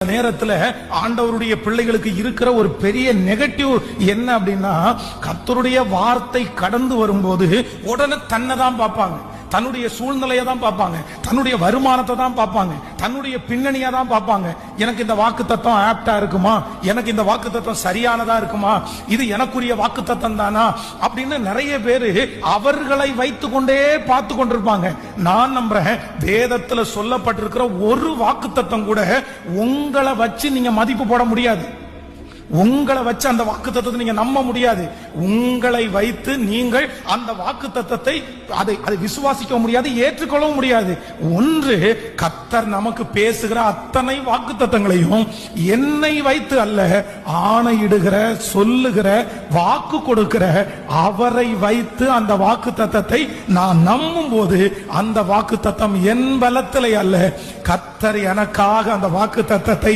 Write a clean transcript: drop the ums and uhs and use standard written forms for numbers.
நேரத்துல ஆண்டவருடைய பிள்ளைகளுக்கு இருக்கிற ஒரு பெரிய நெகட்டிவ் என்ன அப்படின்னா, கர்த்தருடைய வார்த்தை கடந்து வரும்போது உடனே தன்னை தான் பார்ப்பாங்க, தன்னுடைய சூழ்நிலையை தான் பார்ப்பாங்க, தன்னுடைய வருமானத்தை தான் பார்ப்பாங்க, தன்னுடைய பின்னணியை தான் பார்ப்பாங்க. எனக்கு இந்த வாக்குத்தத்தம் ஆப்டா இருக்குமா, எனக்கு இந்த வாக்குத்தத்தம் சரியானதா இருக்குமா, இது எனக்குரிய வாக்குத்தத்தம் தானா அப்படின்னு நிறைய பேரு அவர்களை வைத்து கொண்டே பார்த்து கொண்டிருப்பாங்க. நான் நம்புறேன், வேதத்துல சொல்லப்பட்டிருக்கிற ஒரு வாக்குத்தத்தம் கூட உங்களை வச்சு நீங்க மதிப்பு போட முடியாது. உங்களை வச்சு அந்த வாக்குத்தத்தத்தை நீங்க நம்ப முடியாது. உங்களை வைத்து நீங்கள் அந்த வாக்குத்தத்தத்தை அதை விசுவாசிக்க முடியாது, ஏற்றுக்கொள்ளவும் முடியாது. ஒன்று, கர்த்தர் நமக்கு பேசுகிற அத்தனை வாக்குத்தத்தங்களையும் என்னை வைத்து அல்ல, ஆணையிடுகிற, சொல்லுகிற, வாக்கு கொடுக்கிற அவரை வைத்து அந்த வாக்குத்தத்தத்தை நான் நம்பும் போது அந்த வாக்குத்தத்தம் என் பலத்திலே அல்ல, கர்த்தர் எனக்காக அந்த வாக்குத்தத்தத்தை